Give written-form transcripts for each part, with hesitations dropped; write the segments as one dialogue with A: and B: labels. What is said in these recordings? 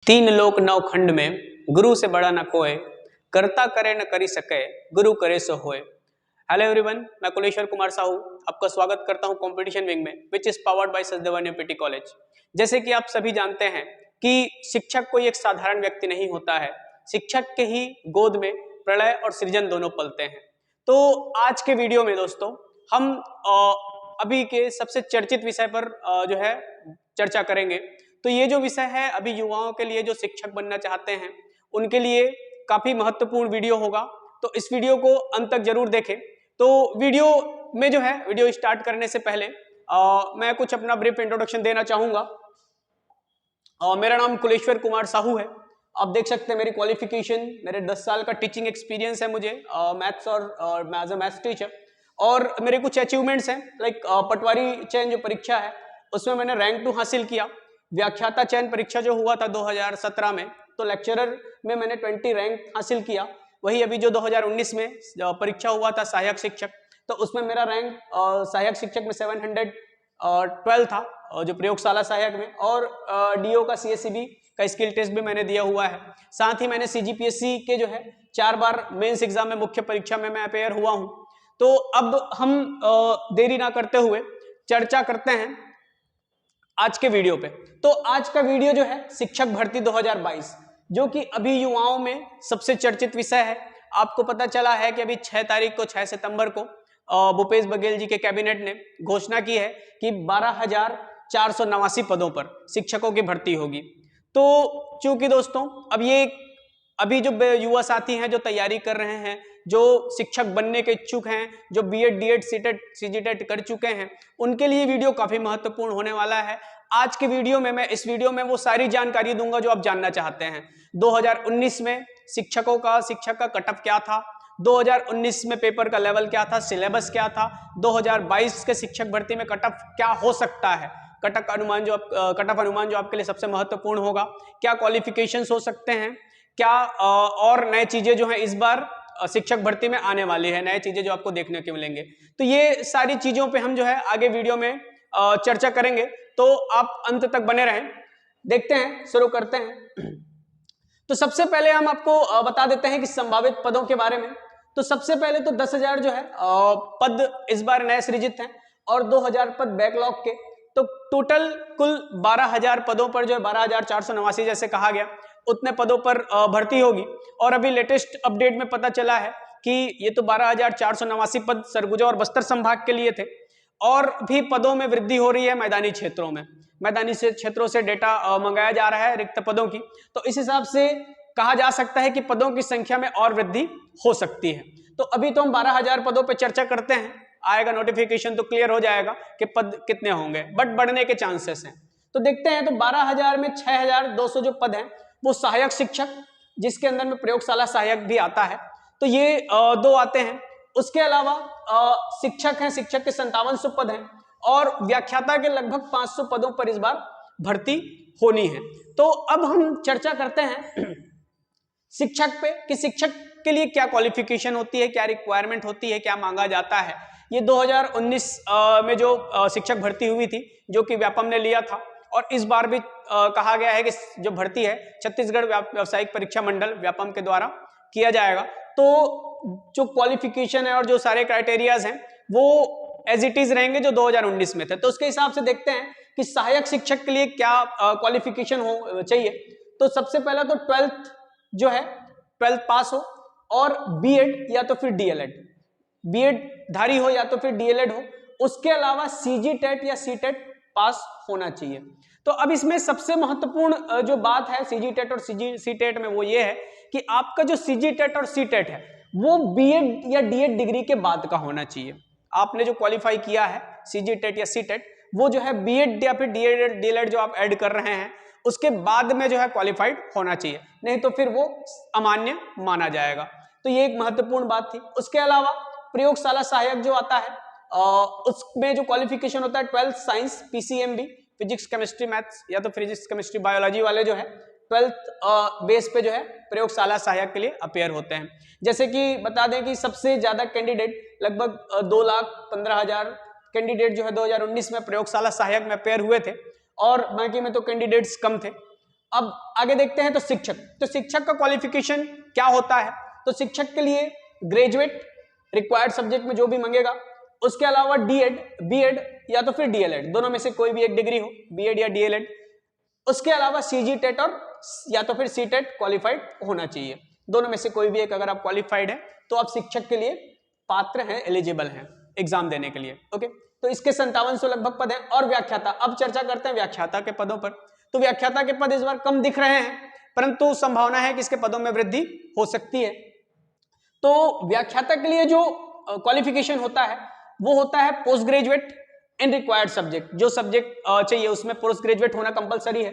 A: तीन लोक नौ खंड में गुरु से बड़ा न कोय, करता करे न करी सके, गुरु करे सो होए। हेलो एवरीवन, मैं कुलेश्वर कुमार साहू आपका स्वागत करता हूं कंपटीशन विंग में, which is powered by Sachdeva university college. जैसे कि आप सभी जानते हैं कि शिक्षक कोई एक साधारण व्यक्ति नहीं होता है, शिक्षक के ही गोद में प्रलय और सृजन दोनों पलते हैं। तो आज के वीडियो में दोस्तों हम अभी के सबसे चर्चित विषय पर जो है चर्चा करेंगे। तो ये जो विषय है अभी युवाओं के लिए जो शिक्षक बनना चाहते हैं उनके लिए काफी महत्वपूर्ण वीडियो होगा, तो इस वीडियो को अंत तक जरूर देखें। तो वीडियो में जो है वीडियो स्टार्ट करने से पहले मैं कुछ अपना ब्रीफ इंट्रोडक्शन देना चाहूंगा। मेरा नाम कुलेश्वर कुमार साहू है। आप देख सकते हैं मेरी क्वालिफिकेशन, मेरे 10 साल का टीचिंग एक्सपीरियंस है मुझे मैथ्स और एज अ मैथ्स टीचर। और मेरे कुछ अचीवमेंट्स हैं लाइक पटवारी चयन जो परीक्षा है उसमें मैंने रैंक 2 हासिल किया। व्याख्याता चयन परीक्षा जो हुआ था 2017 में, तो लेक्चरर में मैंने 20 रैंक हासिल किया। वही अभी जो 2019 में परीक्षा हुआ था सहायक शिक्षक, तो उसमें मेरा रैंक सहायक शिक्षक में 712 था जो प्रयोगशाला सहायक में। और डीओ का सीएससीबी का स्किल टेस्ट भी मैंने दिया हुआ है। साथ ही मैंने सीजीपीएससी के जो है 4 बार मेंस एग्जाम में मुख्य परीक्षा में मैं अपेयर हुआ हूं। तो अब हम देरी ना करते हुए चर्चा करते हैं आज के वीडियो पे। तो आज का वीडियो जो है शिक्षक भर्ती 2022, जो कि अभी युवाओं में सबसे चर्चित विषय है। आपको पता चला है कि अभी 6 सितंबर को भूपेश बघेल जी के कैबिनेट ने घोषणा की है कि 12,489 पदों पर शिक्षकों की भर्ती होगी। तो चूंकि दोस्तों अब ये अभी जो युवा साथी हैं जो तैयारी कर रहे हैं, जो शिक्षक बनने के इच्छुक हैं, जो बीएड डीएड सीटेट सीजीटेट कर चुके हैं, उनके लिए वीडियो काफी महत्वपूर्ण होने वाला है। आज के वीडियो में मैं इस वीडियो में वो सारी जानकारी दूंगा जो आप जानना चाहते हैं। 2019 में शिक्षक का कटअप क्या था, 2019 में पेपर का लेवल क्या था, सिलेबस क्या था, 2022 के शिक्षक भर्ती में कटअप क्या हो सकता है, कटअप अनुमान जो आपके लिए सबसे महत्वपूर्ण होगा, क्या क्वालिफिकेशंस हो सकते हैं, क्या और नए चीजें जो हैं इस बार शिक्षक भर्ती में आने वाली है, नए चीजें जो आपको देखने को मिलेंगे। तो ये सारी चीजों पे हम जो है आगे वीडियो में चर्चा करेंगे, तो आप अंत तक बने रहें। देखते हैं, शुरू करते हैं। तो सबसे पहले हम आपको बता देते हैं कि संभावित पदों के बारे में। तो सबसे पहले तो 10,000 जो है पद इस बार नए सृजित हैं और 2,000 पद बैकलॉग के। तो टोटल कुल 12,000 पदों पर जो है 12,489 जैसे कहा गया उतने पदों पर भर्ती होगी। और अभी लेटेस्ट अपडेट में पता चला है कि ये तो 12,489 पद सरगुजा और बस्तर संभाग के लिए थे, और भी पदों में वृद्धि हो रही है मैदानी क्षेत्रों में। मैदानी क्षेत्रों से डेटा मंगाया जा रहा है रिक्त पदों की, तो इस हिसाब से कहा जा सकता है कि पदों की संख्या में और वृद्धि हो सकती है। तो अभी तो हम 12,000 पदों पर चर्चा करते हैं, आएगा नोटिफिकेशन तो क्लियर हो जाएगा कि पद कितने होंगे, बट बढ़ने के चांसेस हैं। तो देखते हैं। तो 12,000 में 6,200 जो पद हैं वो सहायक शिक्षक, जिसके अंदर में प्रयोगशाला सहायक भी आता है, तो ये 2 आते हैं। उसके अलावा शिक्षक हैं, शिक्षक के 5700 पद हैं, और व्याख्याता के लगभग 500 पदों पर इस बार भर्ती होनी है। तो अब हम चर्चा करते हैं शिक्षक पे कि शिक्षक के लिए क्या क्वालिफिकेशन होती है, क्या रिक्वायरमेंट होती है, क्या मांगा जाता है। ये 2019 में जो शिक्षक भर्ती हुई थी जो कि व्यापम ने लिया था, और इस बार भी कहा गया है कि जो भर्ती है छत्तीसगढ़ व्यावसायिक परीक्षा मंडल व्यापम के द्वारा किया जाएगा। तो जो क्वालिफिकेशन है और जो सारे क्राइटेरियाज हैं वो एज इट इज रहेंगे जो 2019 में थे। तो उसके हिसाब से देखते हैं कि सहायक शिक्षक के लिए क्या क्वालिफिकेशन हो चाहिए। तो सबसे पहला तो 12th जो है 12th पास हो, और बीएड या तो फिर डीएलएड, बीएड धारी हो या तो फिर डीएलएड हो। उसके अलावा सीजीटेट या सीटेट पास होना चाहिए। तो अब इसमें सबसे महत्वपूर्ण जो बात है सीजीटेट और सीटेट में वो ये है कि आपका जो सीजीटेट और सीटेट है वो बीएड या डीएड डिग्री के बाद का होना चाहिए। आपने जो क्वालिफाई किया है सीजीटेट या सीटेट, वो जो है बीएड या फिर डीएलएड जो आप ऐड कर रहे हैं उसके बाद में जो है क्वालिफाइड होना चाहिए, नहीं तो फिर वो अमान्य माना जाएगा। तो ये एक महत्वपूर्ण बात थी। उसके अलावा प्रयोगशाला सहायक जो आता है उसमें जो क्वालिफिकेशन होता है 12th science PCMB, physics chemistry maths या तो फिजिक्स केमिस्ट्री बायोलॉजी वाले जो है 12th बेस पे जो है प्रयोगशाला सहायक के लिए अपेयर होते हैं। जैसे कि बता दें कि सबसे ज्यादा कैंडिडेट लगभग 2,15,000 कैंडिडेट जो है 2019 में प्रयोगशाला सहायक में अपेयर हुए थे, और बाकी में तो कैंडिडेट्स कम थे। अब आगे देखते हैं तो शिक्षक का क्वालिफिकेशन क्या होता है। तो शिक्षक के लिए ग्रेजुएट रिक्वायर्ड सब्जेक्ट में जो भी मांगेगा, उसके अलावा बीएड या तो फिर डीएलएड, दोनों में से कोई भी एक डिग्री हो, बीएड या डीएलएड। उसके अलावा सीजीटेट और या तो फिर सीटेट क्वालिफाइड होना चाहिए, दोनों में से कोई भी एक अगर आप क्वालिफाइड है तो आप शिक्षक के लिए पात्र हैं, एलिजिबल हैं एग्जाम देने के लिए। ओके, तो इसके 5700 लगभग पद हैं। और व्याख्याता, अब चर्चा करते हैं व्याख्याता के पदों पर। तो व्याख्याता के पद इस बार कम दिख रहे हैं, परंतु संभावना है कि इसके पदों में वृद्धि हो सकती है। तो व्याख्याता के लिए जो क्वालिफिकेशन होता है वो होता है post graduate in required subject, जो सब्जेक्ट चाहिए उसमें पोस्ट ग्रेजुएट होना कंपलसरी है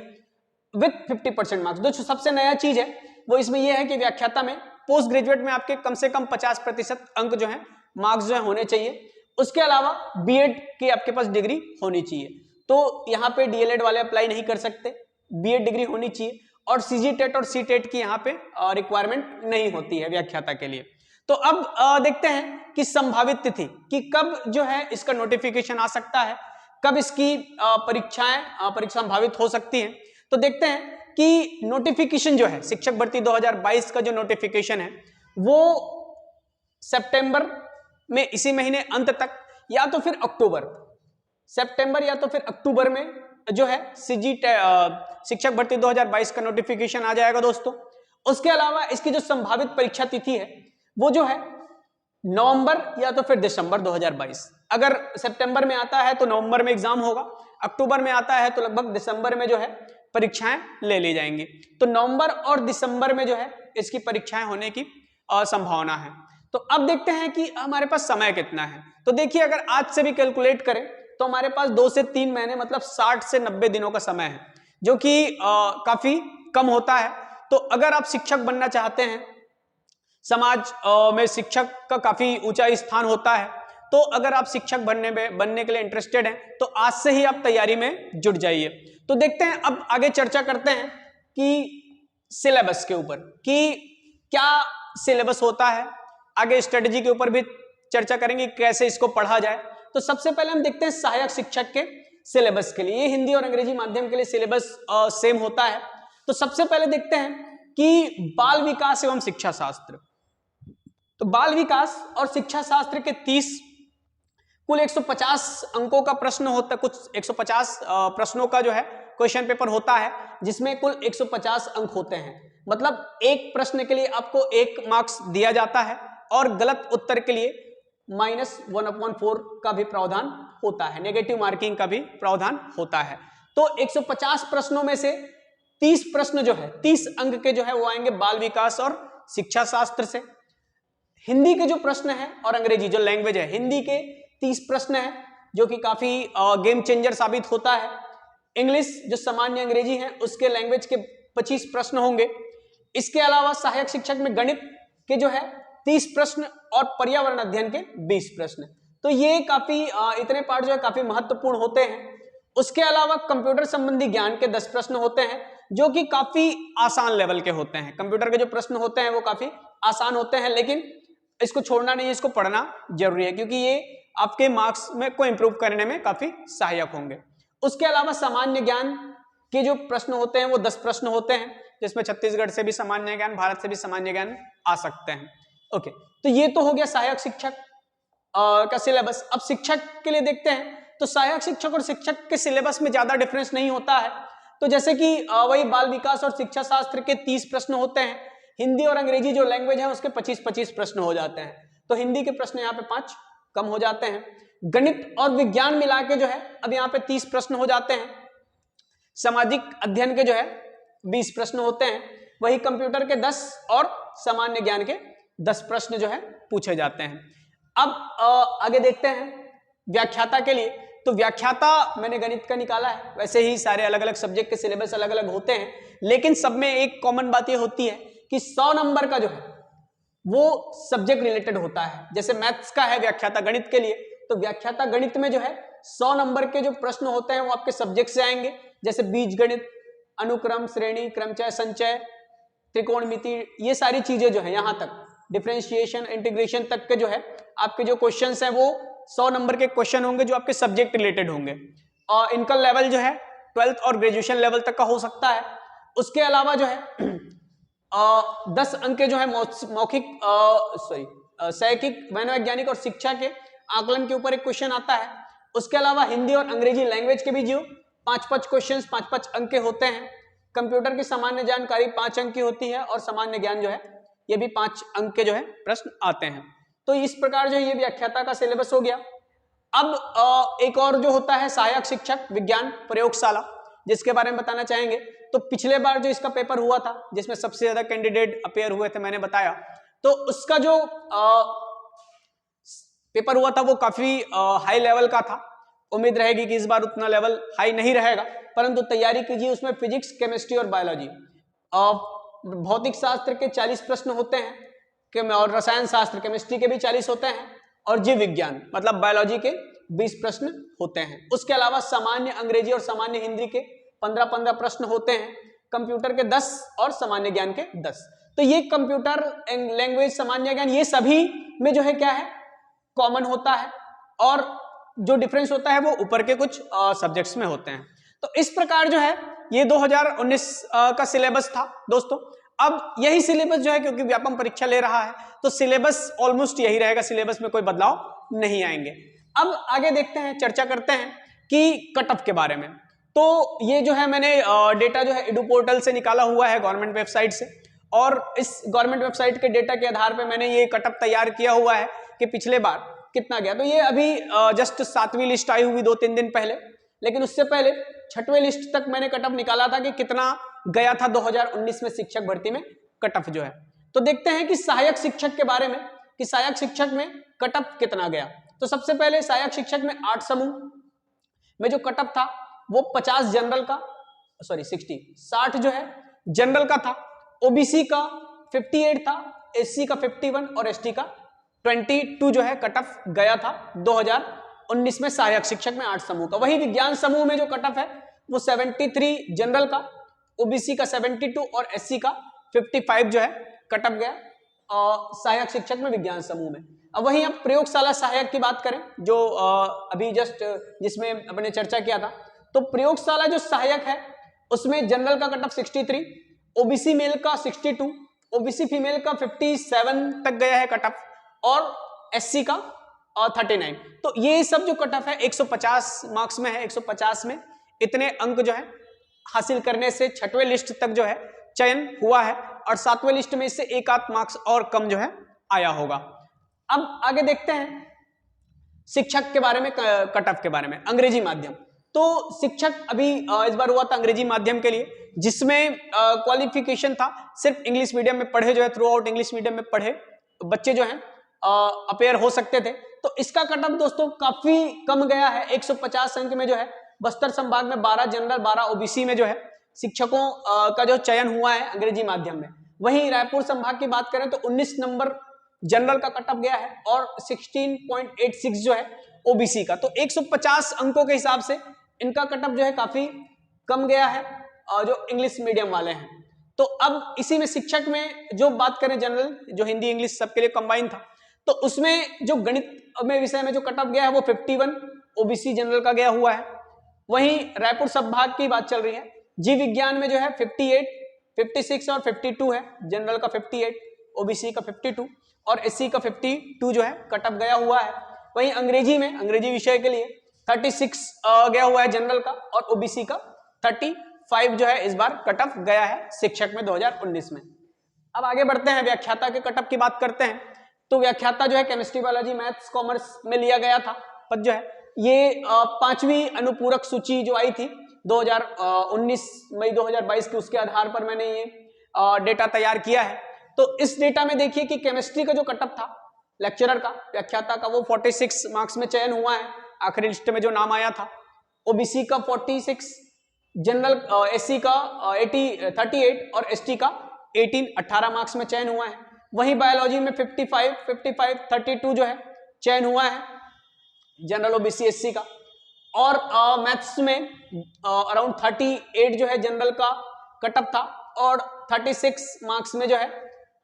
A: विथ 50% मार्क्स। जो सबसे नया चीज है वो इसमें यह है कि व्याख्याता में पोस्ट ग्रेजुएट में आपके कम से कम 50% अंक जो है मार्क्स जो है होने चाहिए। उसके अलावा बीएड की आपके पास डिग्री होनी चाहिए। तो यहाँ पे डीएलएड वाले अप्लाई नहीं कर सकते, बीएड डिग्री होनी चाहिए। और सीजीटेट और सीटेट की यहाँ पे रिक्वायरमेंट नहीं होती है व्याख्याता के लिए। तो अब देखते हैं कि संभावित तिथि कि कब जो है इसका नोटिफिकेशन आ सकता है, कब इसकी परीक्षा संभावित हो सकती है। तो देखते हैं कि नोटिफिकेशन जो है शिक्षक भर्ती 2022 का जो नोटिफिकेशन है वो सितंबर में, इसी महीने अंत तक, या तो फिर सितंबर या तो फिर अक्टूबर में जो है शिक्षक भर्ती 2022 का नोटिफिकेशन आ जाएगा दोस्तों। उसके अलावा इसकी जो संभावित परीक्षा तिथि है वो जो है नवंबर या तो फिर दिसंबर 2022। अगर सितंबर में आता है तो नवंबर में एग्जाम होगा, अक्टूबर में आता है तो लगभग दिसंबर में जो है परीक्षाएं ले ली जाएंगी। तो नवंबर और दिसंबर में जो है इसकी परीक्षाएं होने की संभावना है। तो अब देखते हैं कि हमारे पास समय कितना है। तो देखिए, अगर आज से भी कैलकुलेट करें तो हमारे पास 2 से 3 महीने मतलब 60 से 90 दिनों का समय है, जो कि काफी कम होता है। तो अगर आप शिक्षक बनना चाहते हैं, समाज में शिक्षक का काफी ऊंचा स्थान होता है, तो अगर आप शिक्षक बनने के लिए इंटरेस्टेड हैं तो आज से ही आप तैयारी में जुट जाइए। तो देखते हैं, अब आगे चर्चा करते हैं कि सिलेबस के ऊपर कि क्या सिलेबस होता है। आगे स्ट्रेटजी के ऊपर भी चर्चा करेंगे कैसे इसको पढ़ा जाए। तो सबसे पहले हम देखते हैं सहायक शिक्षक के सिलेबस के लिए। हिंदी और अंग्रेजी माध्यम के लिए सिलेबस सेम होता है। तो सबसे पहले देखते हैं कि बाल विकास एवं शिक्षा शास्त्र। तो बाल विकास और शिक्षा शास्त्र के 30 कुल 150 अंकों का प्रश्न होता है, कुछ 150 प्रश्नों का जो है क्वेश्चन पेपर होता है, जिसमें कुल 150 अंक होते हैं। मतलब एक प्रश्न के लिए आपको 1 मार्क्स दिया जाता है और गलत उत्तर के लिए -1/4 का भी प्रावधान होता है, नेगेटिव मार्किंग का भी प्रावधान होता है। तो 150 प्रश्नों में से 30 प्रश्न जो है 30 अंक के जो है वो आएंगे बाल विकास और शिक्षा शास्त्र से। हिंदी के जो प्रश्न है और अंग्रेजी जो लैंग्वेज है, हिंदी के 30 प्रश्न है जो कि काफी गेम चेंजर साबित होता है। इंग्लिश जो सामान्य अंग्रेजी है उसके लैंग्वेज के 25 प्रश्न होंगे। इसके अलावा सहायक शिक्षक में गणित के जो है 30 प्रश्न और पर्यावरण अध्ययन के 20 प्रश्न। तो ये काफी इतने पार्ट जो है काफी महत्वपूर्ण होते हैं। उसके अलावा कंप्यूटर संबंधी ज्ञान के 10 प्रश्न होते हैं जो कि काफी आसान लेवल के होते हैं। कंप्यूटर के जो प्रश्न होते हैं वो काफी आसान होते हैं, लेकिन इसको छोड़ना नहीं, इसको पढ़ना जरूरी है क्योंकि ये आपके मार्क्स में को इंप्रूव करने में काफी सहायक होंगे। उसके अलावा सामान्य ज्ञान के जो प्रश्न होते हैं वो 10 प्रश्न होते हैं, जिसमें छत्तीसगढ़ से भी सामान्य ज्ञान, भारत से भी सामान्य ज्ञान आ सकते हैं। ओके, तो ये तो हो गया सहायक शिक्षक का सिलेबस। अब शिक्षक के लिए देखते हैं तो सहायक शिक्षक और शिक्षक के सिलेबस में ज्यादा डिफरेंस नहीं होता है। तो जैसे कि वही बाल विकास और शिक्षा शास्त्र के 30 प्रश्न होते हैं, हिंदी और अंग्रेजी जो लैंग्वेज है उसके 25-25 प्रश्न हो जाते हैं। तो हिंदी के प्रश्न यहाँ पे 5 कम हो जाते हैं। गणित और विज्ञान मिला के जो है अब यहाँ पे 30 प्रश्न हो जाते हैं। सामाजिक अध्ययन के जो है 20 प्रश्न होते हैं। वही कंप्यूटर के 10 और सामान्य ज्ञान के 10 प्रश्न जो है पूछे जाते हैं। अब आगे देखते हैं व्याख्याता के लिए। तो व्याख्याता मैंने गणित का निकाला है, वैसे ही सारे अलग अलग सब्जेक्ट के सिलेबस अलग अलग होते हैं, लेकिन सब में एक कॉमन बात यह होती है कि 100 नंबर का जो है वो सब्जेक्ट रिलेटेड होता है। जैसे मैथ्स का है व्याख्याता गणित के लिए, तो व्याख्याता गणित में जो है 100 नंबर के जो प्रश्न होते हैं वो आपके सब्जेक्ट से आएंगे, जैसे बीज गणित, अनुक्रम, श्रेणी, क्रमचय, संचय, त्रिकोणमिति, ये सारी चीजें जो है यहाँ तक डिफरेंशिएशन, इंटीग्रेशन तक के जो है आपके जो क्वेश्चंस हैं वो 100 नंबर के क्वेश्चन होंगे जो आपके सब्जेक्ट रिलेटेड होंगे। और इनका लेवल जो है 12th और ग्रेजुएशन लेवल तक का हो सकता है। उसके अलावा जो है 10 अंक के जो है मौखिक साहित्यिक, मनोवैज्ञानिक और शिक्षा के आकलन के ऊपर एक क्वेश्चन आता है। उसके अलावा हिंदी और अंग्रेजी लैंग्वेज के भी जो 5-5 क्वेश्चन 5-5 अंक के होते हैं। कंप्यूटर की सामान्य जानकारी 5 अंक की होती है और सामान्य ज्ञान जो है ये भी 5 अंक के जो है प्रश्न आते हैं। तो इस प्रकार जो ये व्याख्याता का सिलेबस हो गया। अब एक और जो होता है सहायक शिक्षक विज्ञान प्रयोगशाला, जिसके बारे में बताना चाहेंगे। तो पिछले बार जो इसका पेपर हुआ था जिसमें सबसे ज्यादा कैंडिडेट अपेयर हुए थे, मैंने बताया, तो उसका जो पेपर हुआ था वो काफी हाई लेवल का था। उम्मीद रहेगी कि इस बार उतना लेवल हाई नहीं रहेगा, परंतु तैयारी कीजिए। उसमें फिजिक्स, केमिस्ट्री और बायोलॉजी, भौतिक शास्त्र के 40 प्रश्न होते हैं और रसायन शास्त्र केमिस्ट्री के भी 40 होते हैं और जीव विज्ञान मतलब बायोलॉजी के 20 प्रश्न होते हैं। उसके अलावा सामान्य अंग्रेजी और सामान्य हिंदी के 15-15 प्रश्न होते हैं। कंप्यूटर के 10 और सामान्य ज्ञान के 10। तो ये कंप्यूटर लैंग्वेज, सामान्य ज्ञान, ये सभी में जो है क्या है कॉमन होता है और जो डिफरेंस होता है वो ऊपर के कुछ सब्जेक्ट्स में होते हैं। तो इस प्रकार जो है ये 2019 का सिलेबस था दोस्तों। अब यही सिलेबस जो है, क्योंकि व्यापम परीक्षा ले रहा है तो सिलेबस ऑलमोस्ट यही रहेगा, सिलेबस में कोई बदलाव नहीं आएंगे। अब आगे देखते हैं, चर्चा करते हैं कि कट ऑफ के बारे में। तो ये जो है मैंने डेटा जो है एडू पोर्टल से निकाला हुआ है, गवर्नमेंट वेबसाइट से, और इस गवर्नमेंट वेबसाइट के डेटा के आधार पर मैंने ये कट ऑफ तैयार किया हुआ है कि पिछले बार कितना गया। तो ये अभी जस्ट 7वीं लिस्ट आई हुई 2-3 दिन पहले, लेकिन उससे पहले 6वीं लिस्ट तक मैंने कट ऑफ निकाला था कि कितना गया था 2019 में शिक्षक भर्ती में कट ऑफ जो है। तो देखते हैं कि सहायक शिक्षक के बारे में कि सहायक शिक्षक में कट ऑफ कितना गया। तो सबसे पहले सहायक शिक्षक में 8 समूह में जो कट ऑफ था वो 50 जनरल का 60 जो है जनरल का था, ओबीसी का 58 था, एससी का 51 और एसटी का 22 जो है कट ऑफ गया था 2019 में सहायक शिक्षक में 8 समूह का। वही विज्ञान समूह में जो कट ऑफ है वो 73 जनरल का, ओबीसी का 72 और एससी का 55 जो है कट ऑफ गया सहायक शिक्षक में विज्ञान समूह में। अब वहीं अब प्रयोगशाला सहायक की बात करें जो अभी जस्ट जिसमें अपने चर्चा किया था, तो प्रयोगशाला जो सहायक है उसमें जनरल का कट ऑफ 63, ओबीसी मेल का 62, ओबीसी फीमेल का 57 तक गया है कट ऑफ और एससी का 39। तो ये सब जो कट ऑफ है 150 मार्क्स में है। 150 में इतने अंक जो है हासिल करने से 6वीं लिस्ट तक जो है चयन हुआ है और 7वें लिस्ट में इससे 1-8 मार्क्स और कम जो है आया होगा। अब आगे देखते हैं शिक्षक के बारे में, कट ऑफ के बारे में। अंग्रेजी माध्यम, तो शिक्षक अभी इस बार हुआ था अंग्रेजी माध्यम के लिए, जिसमें क्वालिफिकेशन था सिर्फ इंग्लिश मीडियम में पढ़े जो है, थ्रू आउट इंग्लिश मीडियम में पढ़े बच्चे जो हैं अपेयर हो सकते थे। तो इसका कट ऑफ दोस्तों काफी कम गया है। 150 अंक में जो है बस्तर संभाग में 12 जनरल 12 ओबीसी में जो है शिक्षकों का जो चयन हुआ है अंग्रेजी माध्यम में। वहीं रायपुर संभाग की बात करें तो 19 नंबर जनरल का कट ऑफ गया है और 16.86 जो है ओबीसी का। तो 150 अंकों के हिसाब से इनका कट ऑफ जो है काफी कम गया है जो इंग्लिश मीडियम वाले हैं। तो अब इसी में शिक्षक में जो बात करें जनरल, जो हिंदी इंग्लिश सबके लिए कंबाइन था, तो उसमें जो गणित में विषय में जो कट ऑफ गया है वो 51 ओबीसी जनरल का गया हुआ है। वहीं रायपुर संभाग की बात चल रही है, जीव विज्ञान में जो है 58, 56 और 52 है, जनरल का 58, ओबीसी का 52 और एससी का 52 जो है कट ऑफ गया हुआ है। वहीं अंग्रेजी में, अंग्रेजी विषय के लिए 36 गया हुआ है जनरल का और ओबीसी का 35 जो है इस बार कट ऑफ गया है शिक्षक में 2019 में। अब आगे बढ़ते हैं, व्याख्याता के कट ऑफ की बात करते हैं। तो व्याख्याता जो है केमिस्ट्री, बायोलॉजी, मैथ्स, कॉमर्स में लिया गया था पद जो है ये 5वीं अनुपूरक सूची जो आई थी 2019 मई 2022 की, उसके आधार पर मैंने ये डेटा तैयार किया है। तो इस डेटा में देखिए कि केमिस्ट्री का जो कट ऑफ था लेक्चरर का, व्याख्याता का, वो 46 मार्क्स में चयन हुआ है, आखिरी लिस्ट में जो नाम आया था। ओबीसी का 46, जनरल एससी का 38 और एसटी का 18 मार्क्स में चयन हुआ है। वहीं बायोलॉजी में 55, 32 जो है चयन हुआ है जनरल ओबीसी एससी का। और मैथ्स में अराउंड 38 जो है जनरल का कट ऑफ था और 36 मार्क्स में जो है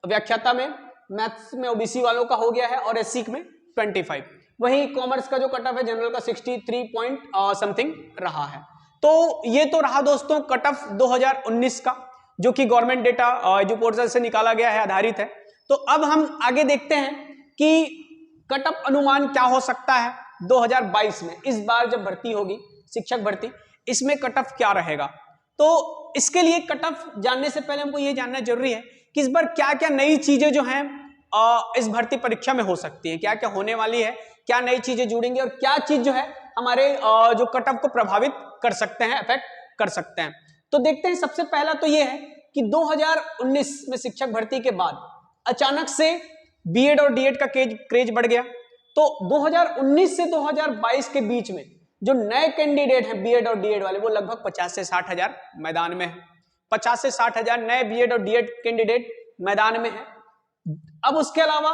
A: व्याख्याता में मैथ्स में ओबीसी वालों का हो गया है और एससी में 25। वहीं कॉमर्स का जो कट ऑफ है जनरल का 63 पॉइंट समथिंग रहा है। तो ये तो रहा दोस्तों कट ऑफ 2019 का। जो कि गवर्नमेंट डेटा एजू पोर्टल से निकाला गया है, आधारित है। तो अब हम आगे देखते हैं कि कट ऑफ अनुमान क्या हो सकता है 2022 में, इस बार जब भर्ती होगी शिक्षक भर्ती, इसमें कट ऑफ क्या रहेगा। तो इसके लिए कट ऑफ जानने से पहले हमको ये जानना जरूरी है कि इस बार क्या क्या नई चीजें जो हैं इस भर्ती परीक्षा में हो सकती है, क्या क्या होने वाली है, क्या नई चीजें जुड़ेंगी और क्या चीज जो है हमारे जो कट ऑफ को प्रभावित कर सकते हैं, अफेक्ट कर सकते हैं। तो देखते हैं, सबसे पहला तो ये है कि 2019 में शिक्षक भर्ती के बाद अचानक से बीएड और डीएड का क्रेज बढ़ गया। तो 2019 से 2022 के बीच में जो नए कैंडिडेट हैं बीएड और डीएड वाले, वो लगभग 50 से 60 हजार मैदान में है। 50 से 60 हजार नए बीएड और डीएड कैंडिडेट मैदान में है। अब उसके अलावा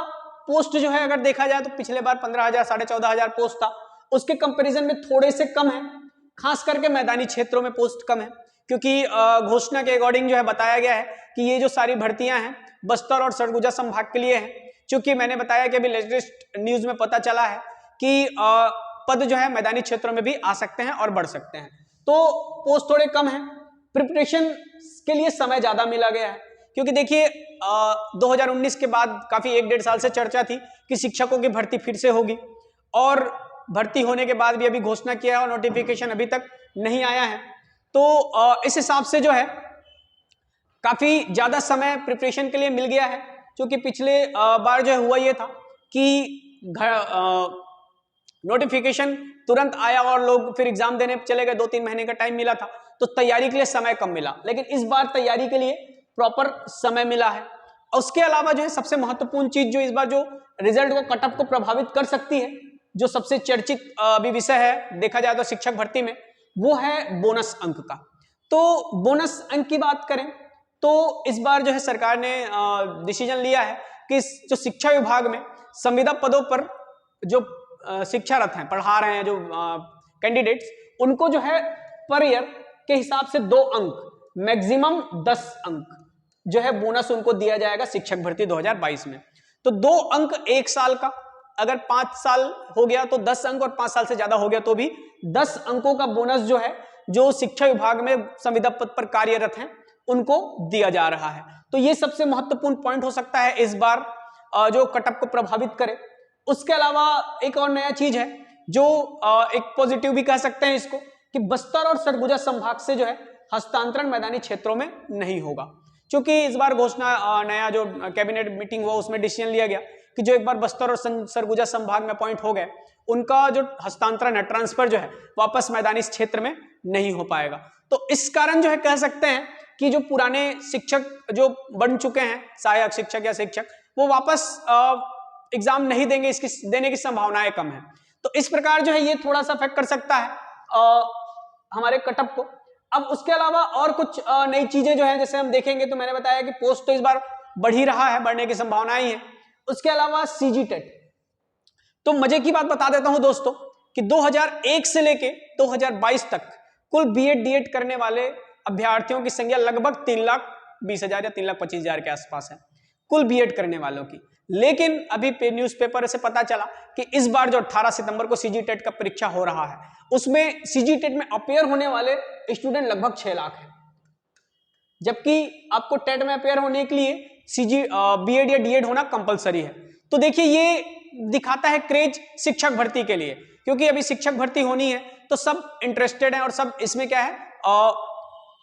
A: पोस्ट जो है अगर देखा जाए तो पिछले बार 15,000 14,500 पोस्ट था, उसके कंपैरिजन में थोड़े से कम है, खास करके मैदानी क्षेत्रों में पोस्ट कम है, क्योंकि घोषणा के अकॉर्डिंग जो है बताया गया है कि ये जो सारी भर्तियां हैं बस्तर और सरगुजा संभाग के लिए है। क्योंकि मैंने बताया कि अभी लेटेस्ट न्यूज में पता चला है कि पद जो है मैदानी क्षेत्रों में भी आ सकते हैं और बढ़ सकते हैं, तो पोस्ट थोड़े कम है। प्रिपरेशन के लिए समय ज्यादा मिला गया है, क्योंकि देखिए 2019 के बाद काफी 1-1.5 साल से चर्चा थी कि शिक्षकों की भर्ती फिर से होगी, और भर्ती होने के बाद भी अभी घोषणा किया है और नोटिफिकेशन अभी तक नहीं आया है। तो इस हिसाब से जो है काफी ज्यादा समय प्रिपरेशन के लिए मिल गया है, क्योंकि पिछले बार जो हुआ ये था कि नोटिफिकेशन तुरंत आया और लोग फिर एग्जाम देने चले गए, 2-3 महीने का टाइम मिला था, तो तैयारी के लिए समय कम मिला। लेकिन इस बार तैयारी के लिए प्रॉपर समय मिला है। और उसके अलावा जो है सबसे महत्वपूर्ण चीज जो इस बार जो रिजल्ट को, कट ऑफ को प्रभावित कर सकती है, जो सबसे चर्चित अभी विषय है देखा जाए तो शिक्षक भर्ती में, वो है बोनस अंक का। तो बोनस अंक की बात करें तो इस बार जो है सरकार ने डिसीजन लिया है कि जो शिक्षा विभाग में संविदा पदों पर जो शिक्षारत हैं, पढ़ा रहे हैं जो कैंडिडेट्स, उनको जो है पर ईयर के हिसाब से 2 अंक, मैक्सिमम 10 अंक जो है बोनस उनको दिया जाएगा शिक्षक भर्ती 2022 में। तो 2 अंक 1 साल का, अगर 5 साल हो गया तो 10 अंक, और 5 साल से ज्यादा हो गया तो भी 10 अंकों का बोनस जो है जो शिक्षा विभाग में संविदा पद पर कार्यरत हैं उनको दिया जा रहा है। तो ये सबसे महत्वपूर्ण पॉइंट हो सकता है इस बार जो कट ऑफ को प्रभावित करे। उसके अलावा एक और नया चीज है जो एक पॉजिटिव भी कह सकते हैं इसको, कि बस्तर और सरगुजा संभाग से जो है हस्तांतरण मैदानी क्षेत्रों में नहीं होगा, क्योंकि इस बार घोषणा नया जो कैबिनेट मीटिंग हुआ उसमें डिसीजन लिया गया कि जो एक बार बस्तर और सरगुजा संभाग में अपॉइंट हो गए उनका जो हस्तांतरण है, ट्रांसफर जो है वापस मैदानी क्षेत्र में नहीं हो पाएगा। तो इस कारण जो है कह सकते हैं कि जो पुराने शिक्षक जो बन चुके हैं, सहायक शिक्षक या शिक्षक, वो वापस एग्जाम नहीं देंगे, इसकी देने की संभावनाएं कम है। तो इस प्रकार जो है ये थोड़ा सा अफेक्ट कर सकता है हमारे कट ऑफ को। अब उसके अलावा और कुछ नई चीजें जो है जैसे हम देखेंगे तो मैंने बताया कि पोस्ट तो इस बार बढ़ ही रहा है, बढ़ने की संभावनाएं है। उसके अलावा सीजी टेट, तो मजे की बात बता देता हूं दोस्तों कि 2001 से लेके 2022 तक कुल बीएड डीएड करने वाले अभ्यर्थियों की संख्या लगभग 3,20,000 या 3,25,000 के आसपास है, कुल बीएड करने वालों की। लेकिन अभी न्यूज़पेपर से पता चला कि इस बार जो 18 सितंबर को सीजी टेट का परीक्षा हो रहा है उसमें सीजी टेट में अपेयर होने वाले स्टूडेंट लगभग 6 लाख हैं, जबकि आपको टेट में अपेयर होने के लिए सीजी बीएड या डीएड होना कंपलसरी है। तो देखिए ये दिखाता है क्रेज शिक्षक भर्ती के लिए, क्योंकि अभी शिक्षक भर्ती होनी है तो सब इंटरेस्टेड हैं और सब इसमें क्या है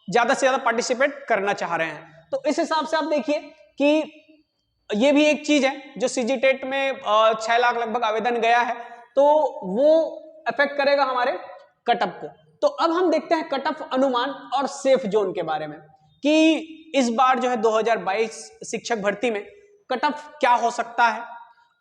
A: ज्यादा से ज्यादा पार्टिसिपेट करना चाह रहे हैं। तो इस हिसाब से आप देखिए कि ये भी एक चीज है जो सीजी टेट में 6 लाख लगभग आवेदन गया है, तो वो अफेक्ट करेगा हमारे कट ऑफ को। तो अब हम देखते हैं कट ऑफ अनुमान और सेफ जोन के बारे में कि इस बार जो है 2022 शिक्षक भर्ती में कट ऑफ क्या हो सकता है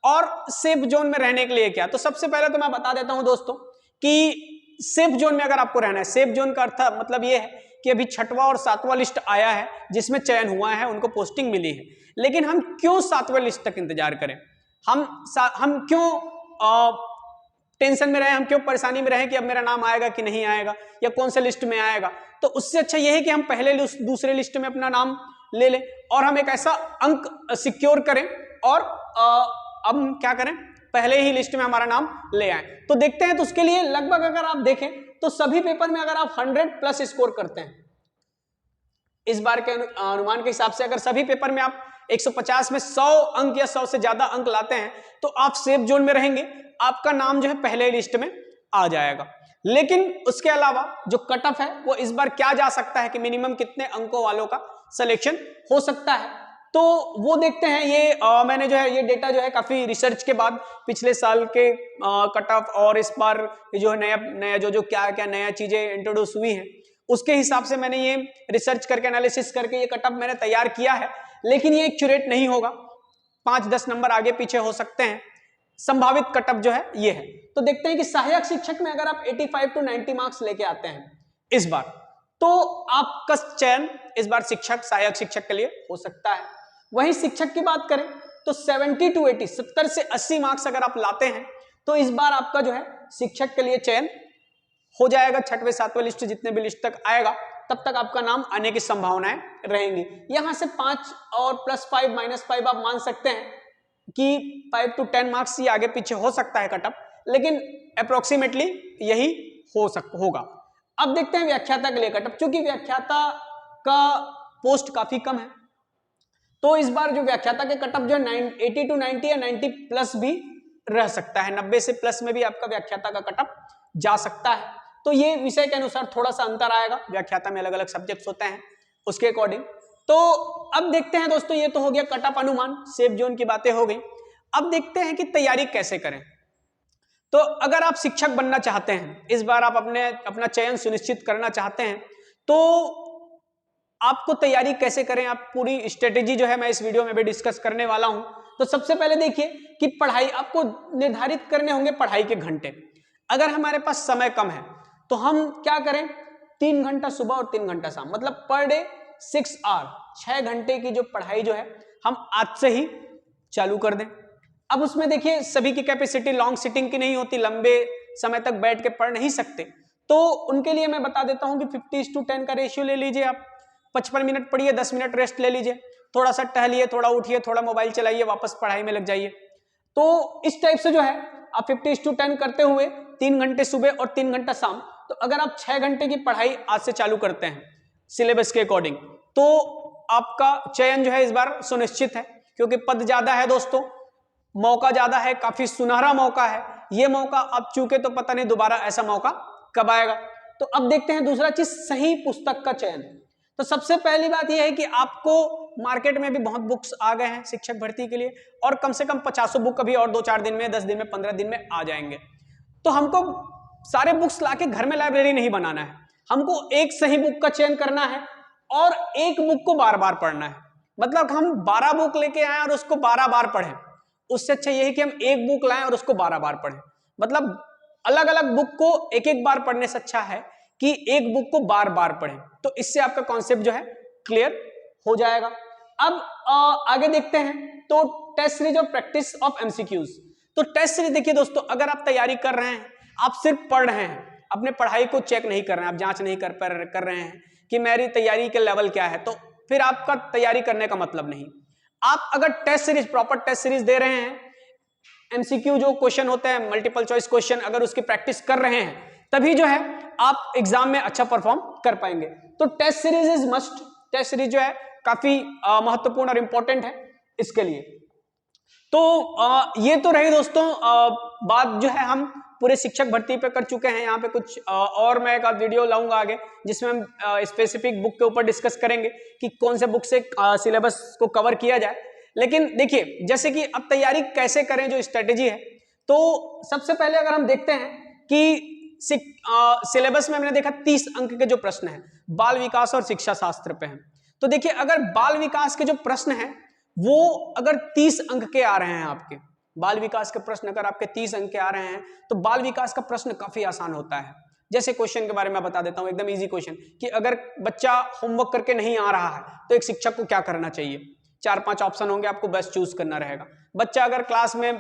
A: और सेफ जोन में रहने के लिए क्या। तो सबसे पहले तो मैं बता देता हूं दोस्तों कि सेफ जोन में अगर आपको रहना है, सेफ जोन का अर्थ मतलब ये है कि अभी 6वां और 7वां लिस्ट आया है जिसमें चयन हुआ है, उनको पोस्टिंग मिली है, लेकिन हम क्यों 7वें लिस्ट तक इंतजार करें, हम क्यों टेंशन में रहे, हम क्यों परेशानी में रहे कि अब मेरा नाम आएगा कि नहीं आएगा या कौन से लिस्ट में आएगा। तो उससे अच्छा यह है कि हम पहले दूसरे लिस्ट में अपना नाम ले लें और हम एक ऐसा अंक सिक्योर करें और अब हम क्या करें, पहले ही लिस्ट में हमारा नाम ले आए। तो देखते हैं, तो उसके लिए लगभग अगर आप देखें तो सभी पेपर में अगर आप 100+ स्कोर करते हैं इस बार के अनुमान के हिसाब से अगर सभी पेपर में आप 150 में 100 अंक या 100 से ज्यादा अंक लाते हैं तो आप सेफ जोन में रहेंगे, आपका नाम जो है पहले लिस्ट में आ जाएगा। लेकिन उसके अलावा जो कट ऑफ है वो इस बार क्या जा सकता है कि मिनिमम कितने अंकों वालों का सिलेक्शन हो सकता है, तो वो देखते हैं। ये मैंने जो है ये डेटा जो है काफी रिसर्च के बाद पिछले साल के कट ऑफ और इस बार जो नया जो क्या क्या नया चीजें इंट्रोड्यूस हुई हैं उसके हिसाब से मैंने ये रिसर्च करके एनालिसिस करके ये कट ऑफ मैंने तैयार किया है। लेकिन ये एक्यूरेट नहीं होगा, 5-10 नंबर आगे पीछे हो सकते हैं। संभावित कट ऑफ जो है ये है। तो देखते हैं कि सहायक शिक्षक में अगर आप 85 to 90 मार्क्स लेके आते हैं इस बार, तो आपका चयन इस बार शिक्षक सहायक शिक्षक के लिए हो सकता है। वहीं शिक्षक की बात करें तो 70 to 80 70 से 80 मार्क्स अगर आप लाते हैं तो इस बार आपका जो है शिक्षक के लिए चयन हो जाएगा। 6वें 7वें लिस्ट जितने भी लिस्ट तक आएगा तब तक आपका नाम आने की संभावनाएं रहेंगी। यहां से 5 और +5 -5 आप मान सकते हैं कि 5 to 10 मार्क्स ही आगे पीछे हो सकता है कट ऑफ, लेकिन अप्रोक्सीमेटली यही होगा। अब देखते हैं व्याख्याता के लिए कट ऑफ। चूंकि व्याख्याता का पोस्ट काफी कम है तो इस बार जो व्याख्याता के कट ऑफ जो 80 to 90 या 90 प्लस भी रह सकता है। 90 से प्लस में भी आपका व्याख्याता का कट ऑफ जा सकता है। तो ये विषय के अनुसार थोड़ा सा अंतर आएगा, व्याख्याता में अलग अलग सब्जेक्ट्स होते हैं उसके अकॉर्डिंग। तो अब देखते हैं दोस्तों, ये तो हो गया कट ऑफ अनुमान, सेफ जोन की बातें हो गई। अब देखते हैं कि तैयारी कैसे करें। तो अगर आप शिक्षक बनना चाहते हैं, इस बार आप अपना चयन सुनिश्चित करना चाहते हैं, तो आपको तैयारी कैसे करें, आप पूरी स्ट्रेटेजी जो है मैं इस वीडियो में भी डिस्कस करने वाला हूं। तो सबसे पहले देखिए कि पढ़ाई आपको निर्धारित करने होंगे, पढ़ाई के घंटे। अगर हमारे पास समय कम है तो हम क्या करें, 3 घंटा सुबह और 3 घंटा शाम, मतलब पर डे 6 आवर, 6 घंटे की जो पढ़ाई जो है हम आज से ही चालू कर दें। अब उसमें देखिए सभी की कैपेसिटी लॉन्ग सिटिंग की नहीं होती, लंबे समय तक बैठ के पढ़ नहीं सकते, तो उनके लिए मैं बता देता हूं कि 50:10 का रेशियो ले लीजिए आप। 55 मिनट पढ़िए, 10 मिनट रेस्ट ले लीजिए, थोड़ा सा टहलिए, थोड़ा उठिए, थोड़ा मोबाइल चलाइए, वापस पढ़ाई में लग जाइए। तो इस टाइप से जो है आप 50:10 करते हुए 3 घंटे सुबह और 3 घंटा शाम, तो अगर आप 6 घंटे की पढ़ाई आज से चालू करते हैं सिलेबस के अकॉर्डिंग, तो आपका चयन जो है इस बार सुनिश्चित है। क्योंकि पद ज्यादा है दोस्तों, मौका ज्यादा है, काफी सुनहरा मौका है। ये मौका आप चूके तो पता नहीं दोबारा ऐसा मौका कब आएगा। तो अब देखते हैं दूसरा चीज, सही पुस्तक का चयन। तो सबसे पहली बात यह है कि आपको मार्केट में भी बहुत बुक्स आ गए हैं शिक्षक भर्ती के लिए, और कम से कम 50 बुक अभी और 2-4 दिन में, 10 दिन में, 15 दिन में आ जाएंगे। तो हमको सारे बुक्स लाके घर में लाइब्रेरी नहीं बनाना है, हमको एक सही बुक का चयन करना है और एक बुक को बार बार पढ़ना है। मतलब हम 12 बुक लेके आए और उसको 12 बार पढ़ें, उससे अच्छा यह है कि हम एक बुक लाएं और उसको 12 बार पढ़ें। मतलब अलग अलग बुक को एक एक बार पढ़ने से अच्छा है कि एक बुक को बार बार पढ़ें। तो इससे आपका कॉन्सेप्ट जो है क्लियर हो जाएगा। अब आगे देखते हैं, तो टेस्ट सीरीज और प्रैक्टिस ऑफ एमसीक्यूज। तो टेस्ट सीरीज देखिए दोस्तों, अगर आप तैयारी कर रहे हैं, आप सिर्फ पढ़ रहे हैं, अपने पढ़ाई को चेक नहीं कर रहे हैं, आप जांच नहीं कर रहे हैं कि मेरी तैयारी के लेवल क्या है, तो फिर आपका तैयारी करने का मतलब नहीं। आप अगर test series, proper test series दे रहे हैं, एमसीक्यू जो क्वेश्चन होते हैं, मल्टीपल चॉइस क्वेश्चन, अगर उसकी प्रैक्टिस कर रहे हैं, तभी जो है आप एग्जाम में अच्छा परफॉर्म कर पाएंगे। तो test series is must. Test series जो है काफी महत्वपूर्ण और इंपॉर्टेंट है इसके लिए। तो ये तो रही दोस्तों बात जो है हम पूरे शिक्षक भर्ती पे कर चुके हैं। यहाँ पे कुछ और मैं एक वीडियो लाऊंगा आगे, जिसमें हम स्पेसिफिक बुक के ऊपर डिस्कस करेंगे कि कौन से बुक से सिलेबस को कवर किया जाए। लेकिन देखिए, जैसे कि अब तैयारी कैसे करें, जो स्ट्रेटेजी है, तो सबसे पहले अगर हम देखते हैं कि सिलेबस में मैंने देखा 30 अंक के जो प्रश्न हैं बाल विकास और शिक्षा शास्त्र पे हैं। तो देखिए, अगर बाल विकास के जो प्रश्न हैं वो अगर 30 अंक के आ रहे हैं, आपके बाल विकास के प्रश्न अगर आपके 30 अंक के आ रहे हैं, तो बाल विकास का प्रश्न काफी आसान होता है। जैसे क्वेश्चन के बारे में बता देता हूं, एकदम इजी क्वेश्चन, कि अगर बच्चा होमवर्क करके नहीं आ रहा है तो एक शिक्षक को क्या करना चाहिए। 4-5 ऑप्शन होंगे, आपको बेस्ट चूज करना रहेगा। बच्चा अगर क्लास में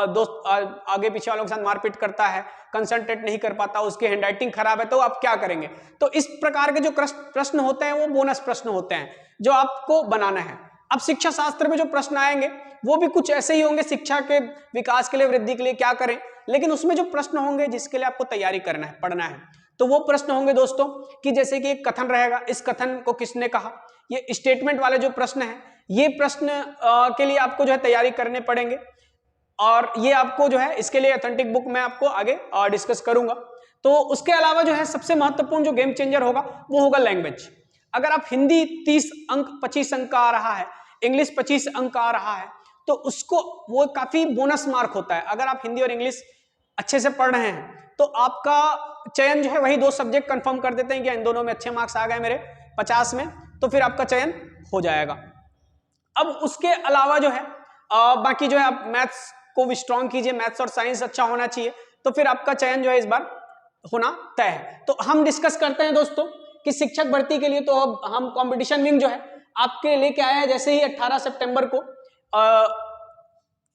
A: दोस्त आगे पीछे वालों के साथ मारपीट करता है, कंसंट्रेट नहीं कर पाता, उसकी हैंडराइटिंग खराब है, तो आप क्या करेंगे। तो इस प्रकार के जो प्रश्न होते हैं वो बोनस प्रश्न होते हैं जो आपको बनाना है। अब शिक्षा शास्त्र में जो प्रश्न आएंगे वो भी कुछ ऐसे ही होंगे, शिक्षा के विकास के लिए, वृद्धि के लिए क्या करें, लेकिन उसमें जो प्रश्न होंगे जिसके लिए आपको तैयारी करना है, पढ़ना है, तो वो प्रश्न होंगे दोस्तों कि जैसे कि एक कथन रहेगा, इस कथन को किसने कहा, ये स्टेटमेंट वाले जो प्रश्न है, ये प्रश्न के लिए आपको जो है तैयारी करने पड़ेंगे और ये आपको जो है इसके लिए ऑथेंटिक बुक मैं आपको आगे डिस्कस करूंगा। तो उसके अलावा जो है सबसे महत्वपूर्ण जो गेम चेंजर होगा वो होगा लैंग्वेज। अगर आप हिंदी 30 अंक 25 अंक का आ रहा है, इंग्लिश 25 अंक का आ रहा है, तो उसको वो काफी बोनस मार्क होता है। अगर आप हिंदी और इंग्लिश अच्छे से पढ़ रहे हैं तो आपका चयन जो है वही 2 सब्जेक्ट कंफर्म कर देते हैं कि इन दोनों में अच्छे मार्क्स आ गए मेरे 50 में, तो फिर आपका चयन हो जाएगा। अब उसके अलावा जो है बाकी जो है आप मैथ्स को भी स्ट्रॉन्ग कीजिए, मैथ्स और साइंस अच्छा होना चाहिए, तो फिर आपका चयन जो है इस बार होना तय है। तो हम डिस्कस करते हैं दोस्तों कि शिक्षक भर्ती के लिए तो अब हम कंपटीशन विंग जो है आपके लेके आए हैं। जैसे ही 18 सितंबर को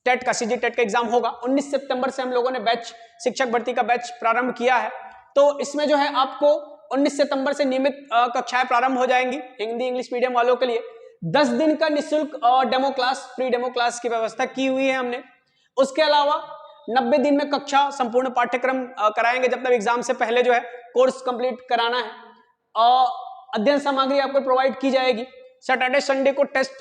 A: टेट का सीजी टेट का एग्जाम होगा, 19 सितंबर से हम लोगों ने बैच शिक्षक भर्ती का बैच प्रारंभ किया है। तो इसमें जो है आपको 19 सितंबर से नियमित कक्षाएं प्रारंभ हो जाएंगी हिंदी इंग्लिश मीडियम वालों के लिए। 10 दिन का निःशुल्क demo class, pre demo class की व्यवस्था की हुई है हमने। उसके अलावा 90 दिन में कक्षा संपूर्ण पाठ्यक्रम कराएंगे, जब तक एग्जाम से पहले जो है कोर्स कंप्लीट कराना है। अध्ययन सामग्री आपको प्रोवाइड की जाएगी। सैटरडे संडे को टेस्ट,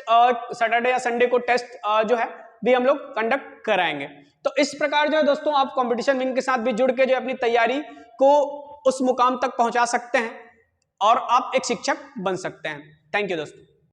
A: सैटरडे या संडे को टेस्ट जो है भी हम लोग कंडक्ट कराएंगे। तो इस प्रकार जो है दोस्तों आप कंपटीशन विंग के साथ भी जुड़ के जो अपनी तैयारी को उस मुकाम तक पहुंचा सकते हैं और आप एक शिक्षक बन सकते हैं। थैंक यू दोस्तों।